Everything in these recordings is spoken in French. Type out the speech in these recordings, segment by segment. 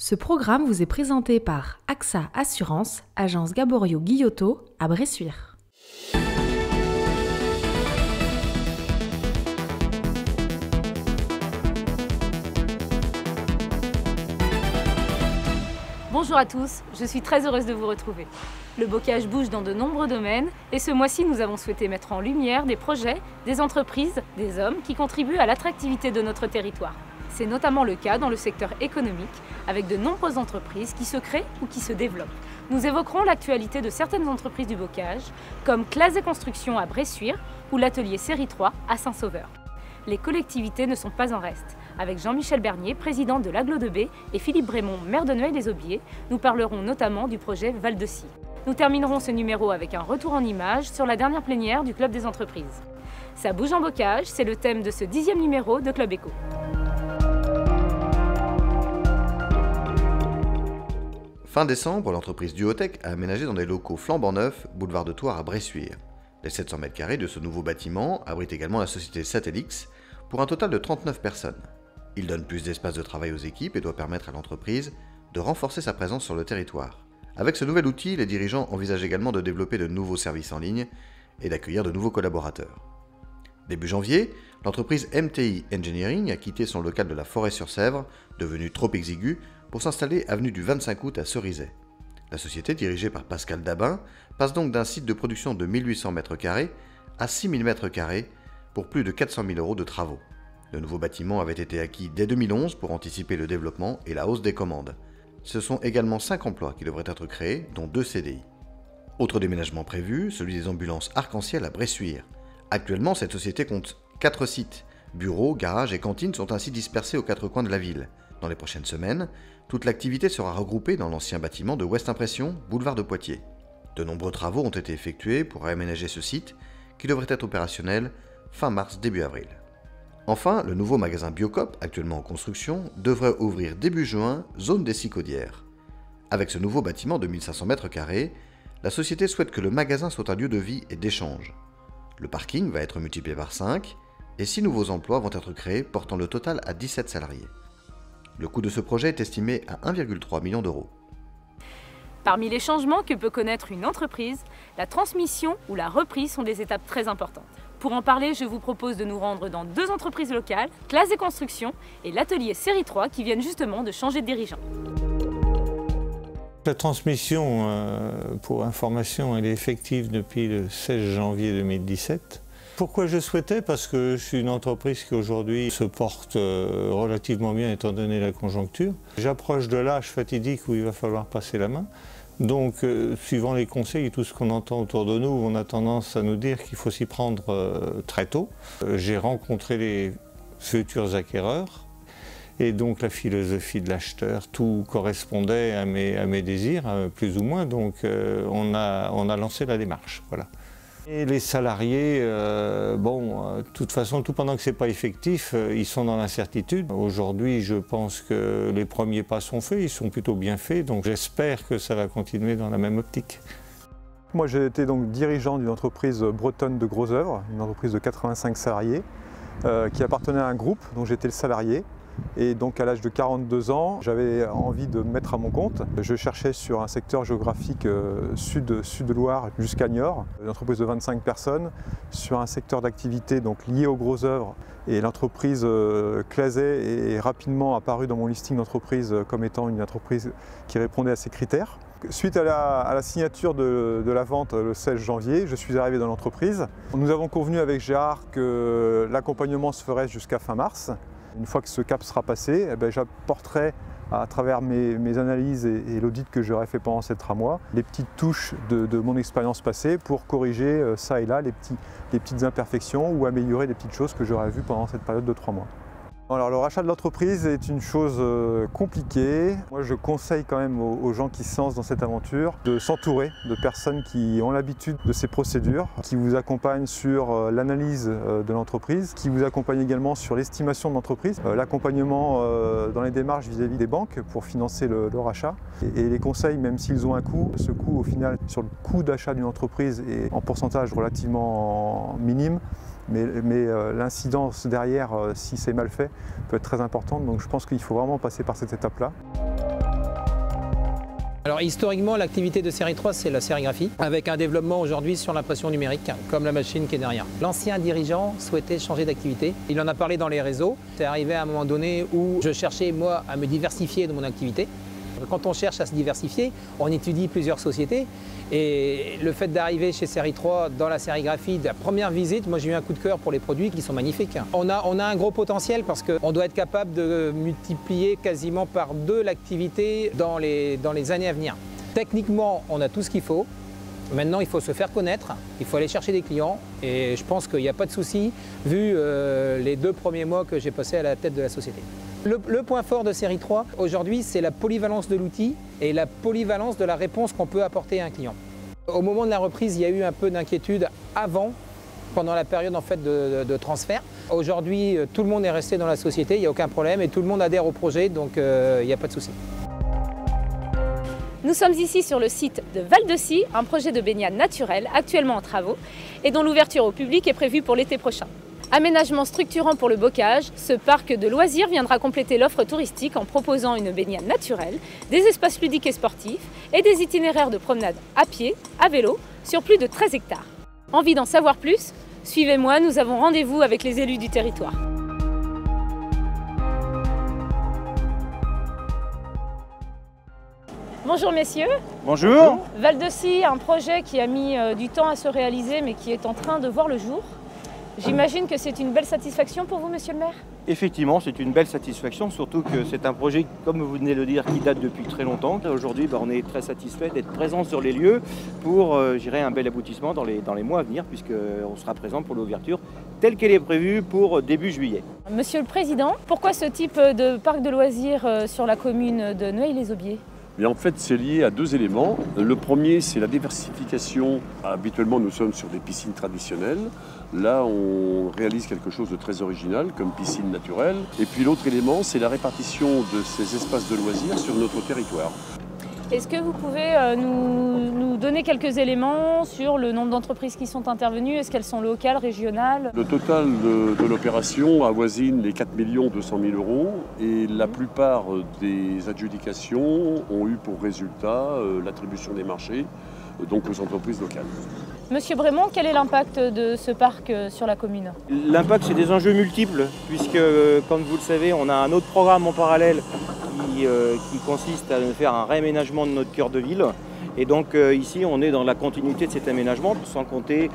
Ce programme vous est présenté par AXA Assurance, agence Gaborio-Guillotot à Bressuire. Bonjour à tous, je suis très heureuse de vous retrouver. Le bocage bouge dans de nombreux domaines et ce mois-ci, nous avons souhaité mettre en lumière des projets, des entreprises, des hommes qui contribuent à l'attractivité de notre territoire. C'est notamment le cas dans le secteur économique, avec de nombreuses entreprises qui se créent ou qui se développent. Nous évoquerons l'actualité de certaines entreprises du bocage, comme Clase Construction à Bressuire ou l'atelier Série 3 à Saint-Sauveur. Les collectivités ne sont pas en reste. Avec Jean-Michel Bernier, président de l'Agglo de B, et Philippe Brémond, maire de Noailles-les-Aubiers, nous parlerons notamment du projet Val de Scie. Nous terminerons ce numéro avec un retour en images sur la dernière plénière du Club des entreprises. Ça bouge en bocage, c'est le thème de ce 10e numéro de Club Éco. Fin décembre, l'entreprise Duotech a aménagé dans des locaux flambant neufs, boulevard de Thouars à Bressuire. Les 700 m² de ce nouveau bâtiment abritent également la société Satellix, pour un total de 39 personnes. Il donne plus d'espace de travail aux équipes et doit permettre à l'entreprise de renforcer sa présence sur le territoire. Avec ce nouvel outil, les dirigeants envisagent également de développer de nouveaux services en ligne et d'accueillir de nouveaux collaborateurs. Début janvier, l'entreprise MTI Engineering a quitté son local de la Forêt-sur-Sèvre, devenu trop exigu, pour s'installer avenue du 25 août à Cerizay. La société, dirigée par Pascal Dabin, passe donc d'un site de production de 1800 m² à 6000 m² pour plus de 400 000 € de travaux. Le nouveau bâtiment avait été acquis dès 2011 pour anticiper le développement et la hausse des commandes. Ce sont également 5 emplois qui devraient être créés, dont 2 CDI. Autre déménagement prévu, celui des ambulances Arc-en-Ciel à Bressuire. Actuellement, cette société compte 4 sites. Bureaux, garages et cantines sont ainsi dispersés aux 4 coins de la ville. Dans les prochaines semaines, toute l'activité sera regroupée dans l'ancien bâtiment de West Impression, boulevard de Poitiers. De nombreux travaux ont été effectués pour aménager ce site, qui devrait être opérationnel fin mars, début avril. Enfin, le nouveau magasin Biocop, actuellement en construction, devrait ouvrir début juin, zone des Cicaudières. Avec ce nouveau bâtiment de 1500 m², la société souhaite que le magasin soit un lieu de vie et d'échange. Le parking va être multiplié par 5 et 6 nouveaux emplois vont être créés, portant le total à 17 salariés. Le coût de ce projet est estimé à 1,3 million d'euros. Parmi les changements que peut connaître une entreprise, la transmission ou la reprise sont des étapes très importantes. Pour en parler, je vous propose de nous rendre dans 2 entreprises locales, Clase Construction et l'atelier Série 3 qui viennent justement de changer de dirigeant. La transmission, pour information, elle est effective depuis le 16 janvier 2017. Pourquoi je souhaitais? Parce que je suis une entreprise qui aujourd'hui se porte relativement bien étant donné la conjoncture. J'approche de l'âge fatidique où il va falloir passer la main. Donc, suivant les conseils et tout ce qu'on entend autour de nous, on a tendance à nous dire qu'il faut s'y prendre très tôt. J'ai rencontré les futurs acquéreurs et donc la philosophie de l'acheteur, tout correspondait à mes désirs, plus ou moins. Donc, on a lancé la démarche. Voilà. Et les salariés, de toute façon, tout pendant que ce n'est pas effectif, ils sont dans l'incertitude. Aujourd'hui, je pense que les premiers pas sont faits, ils sont plutôt bien faits, donc j'espère que ça va continuer dans la même optique. Moi, j'ai été donc dirigeant d'une entreprise bretonne de gros œuvres, une entreprise de 85 salariés, qui appartenait à un groupe dont j'étais le salarié. Et donc à l'âge de 42 ans, j'avais envie de me mettre à mon compte. Je cherchais sur un secteur géographique sud-Loire jusqu'à Niort, une entreprise de 25 personnes, sur un secteur d'activité donc lié aux grosses œuvres. Et l'entreprise Clase est rapidement apparue dans mon listing d'entreprise comme étant une entreprise qui répondait à ces critères. Suite à la signature de la vente le 16 janvier, je suis arrivé dans l'entreprise. Nous avons convenu avec Gérard que l'accompagnement se ferait jusqu'à fin mars. Une fois que ce cap sera passé, j'apporterai à travers mes analyses et l'audit que j'aurai fait pendant ces 3 mois, les petites touches de mon expérience passée pour corriger ça et là les petites imperfections ou améliorer les petites choses que j'aurais vues pendant cette période de 3 mois. Alors le rachat de l'entreprise est une chose compliquée. Moi je conseille quand même aux gens qui se lancent dans cette aventure de s'entourer de personnes qui ont l'habitude de ces procédures, qui vous accompagnent sur l'analyse de l'entreprise, qui vous accompagnent également sur l'estimation de l'entreprise, l'accompagnement dans les démarches vis-à-vis des banques pour financer le rachat. Et les conseils, même s'ils ont un coût, ce coût au final sur le coût d'achat d'une entreprise est en pourcentage relativement minime. Mais l'incidence derrière, si c'est mal fait, peut être très importante. Donc je pense qu'il faut vraiment passer par cette étape-là. Alors historiquement, l'activité de série 3, c'est la sérigraphie, avec un développement aujourd'hui sur l'impression numérique, comme la machine qui est derrière. L'ancien dirigeant souhaitait changer d'activité. Il en a parlé dans les réseaux. C'est arrivé à un moment donné où je cherchais, moi, à me diversifier de mon activité. Quand on cherche à se diversifier, on étudie plusieurs sociétés. Et le fait d'arriver chez Série 3 dans la sérigraphie, de la première visite, moi j'ai eu un coup de cœur pour les produits qui sont magnifiques. On a un gros potentiel parce qu'on doit être capable de multiplier quasiment par 2 l'activité dans les années à venir. Techniquement, on a tout ce qu'il faut. Maintenant, il faut se faire connaître, il faut aller chercher des clients et je pense qu'il n'y a pas de souci vu les 2 premiers mois que j'ai passés à la tête de la société. Le point fort de Série 3, aujourd'hui, c'est la polyvalence de l'outil et la polyvalence de la réponse qu'on peut apporter à un client. Au moment de la reprise, il y a eu un peu d'inquiétude pendant la période en fait, de transfert. Aujourd'hui, tout le monde est resté dans la société, il n'y a aucun problème et tout le monde adhère au projet, donc il n'y a pas de souci. Nous sommes ici sur le site de Val-de-Scie, un projet de baignade naturelle actuellement en travaux et dont l'ouverture au public est prévue pour l'été prochain. Aménagement structurant pour le bocage, ce parc de loisirs viendra compléter l'offre touristique en proposant une baignade naturelle, des espaces ludiques et sportifs et des itinéraires de promenade à pied, à vélo, sur plus de 13 hectares. Envie d'en savoir plus? Suivez-moi, nous avons rendez-vous avec les élus du territoire. Bonjour messieurs. Bonjour. Val-de-Scie, un projet qui a mis du temps à se réaliser mais qui est en train de voir le jour. J'imagine que c'est une belle satisfaction pour vous, monsieur le maire? Effectivement, c'est une belle satisfaction, surtout que c'est un projet, comme vous venez de le dire, qui date depuis très longtemps. Aujourd'hui, on est très satisfait d'être présent sur les lieux pour un bel aboutissement dans les mois à venir, puisqu'on sera présent pour l'ouverture telle qu'elle est prévue pour début juillet. Monsieur le Président, pourquoi ce type de parc de loisirs sur la commune de Noailles-les-Aubiers? Mais en fait, c'est lié à 2 éléments. Le premier, c'est la diversification. Habituellement, nous sommes sur des piscines traditionnelles. Là, on réalise quelque chose de très original, comme piscine naturelle. Et puis l'autre élément, c'est la répartition de ces espaces de loisirs sur notre territoire. Est-ce que vous pouvez nous donner quelques éléments sur le nombre d'entreprises qui sont intervenues? Est-ce qu'elles sont locales, régionales? Le total de l'opération avoisine les 4 200 000 € et la plupart des adjudications ont eu pour résultat l'attribution des marchés donc aux entreprises locales. Monsieur Brémond, quel est l'impact de ce parc sur la commune? L'impact, c'est des enjeux multiples, puisque, comme vous le savez, on a un autre programme en parallèle qui consiste à faire un réaménagement de notre cœur de ville. Et donc ici, on est dans la continuité de cet aménagement, sans compter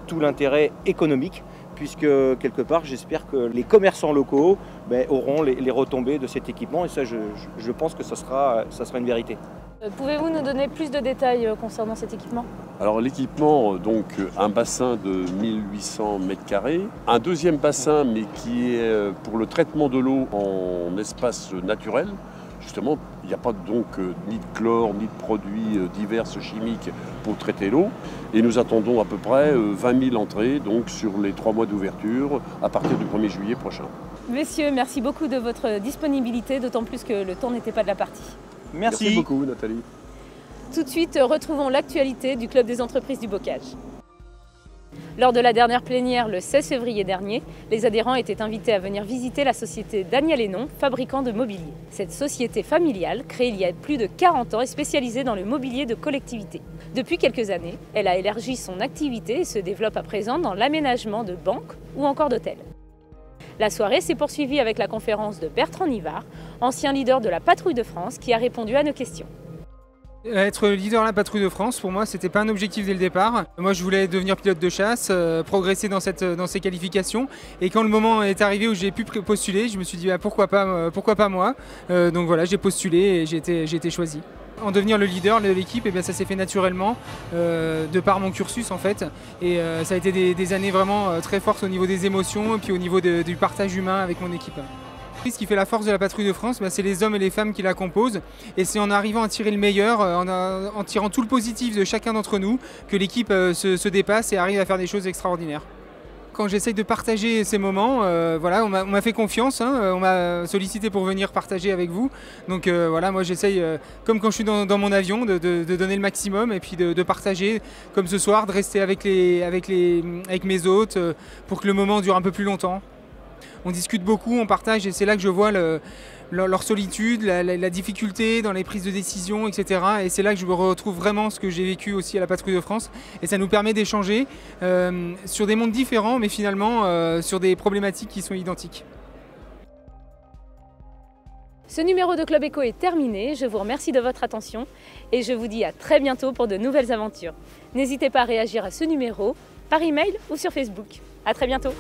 tout l'intérêt économique, puisque quelque part, j'espère que les commerçants locaux auront les retombées de cet équipement, et ça, je pense que ça sera une vérité. Pouvez-vous nous donner plus de détails concernant cet équipement? Alors l'équipement, donc un bassin de 1800 m², un deuxième bassin mais qui est pour le traitement de l'eau en espace naturel. Justement, il n'y a pas donc ni de chlore, ni de produits divers chimiques pour traiter l'eau. Et nous attendons à peu près 20 000 entrées donc, sur les 3 mois d'ouverture à partir du 1er juillet prochain. Messieurs, merci beaucoup de votre disponibilité, d'autant plus que le temps n'était pas de la partie. Merci beaucoup Nathalie. Tout de suite, retrouvons l'actualité du Club des entreprises du bocage. Lors de la dernière plénière le 16 février dernier, les adhérents étaient invités à venir visiter la société Daniel & Non, fabricant de mobilier. Cette société familiale, créée il y a plus de 40 ans, est spécialisée dans le mobilier de collectivité. Depuis quelques années, elle a élargi son activité et se développe à présent dans l'aménagement de banques ou encore d'hôtels. La soirée s'est poursuivie avec la conférence de Bertrand Nivard, ancien leader de la Patrouille de France, qui a répondu à nos questions. Être leader de la Patrouille de France, pour moi, c'était pas un objectif dès le départ. Moi, je voulais devenir pilote de chasse, progresser dans ces qualifications. Et quand le moment est arrivé où j'ai pu postuler, je me suis dit pourquoi pas moi. Donc voilà, j'ai postulé et j'ai été choisi. En devenir le leader de l'équipe, ça s'est fait naturellement, de par mon cursus en fait. Et ça a été des années vraiment très fortes au niveau des émotions et puis au niveau du partage humain avec mon équipe. Ce qui fait la force de la Patrouille de France, c'est les hommes et les femmes qui la composent. Et c'est en arrivant à tirer le meilleur, en tirant tout le positif de chacun d'entre nous, que l'équipe se dépasse et arrive à faire des choses extraordinaires. Quand j'essaye de partager ces moments, on m'a fait confiance, on m'a sollicité pour venir partager avec vous. Donc moi j'essaye, comme quand je suis dans mon avion, de donner le maximum et puis de partager, comme ce soir, de rester avec mes hôtes pour que le moment dure un peu plus longtemps. On discute beaucoup, on partage et c'est là que je vois leur solitude, la difficulté dans les prises de décision, etc. Et c'est là que je retrouve vraiment ce que j'ai vécu aussi à la Patrouille de France. Et ça nous permet d'échanger sur des mondes différents, mais finalement sur des problématiques qui sont identiques. Ce numéro de Club Éco est terminé, je vous remercie de votre attention et je vous dis à très bientôt pour de nouvelles aventures. N'hésitez pas à réagir à ce numéro, par email ou sur Facebook. À très bientôt.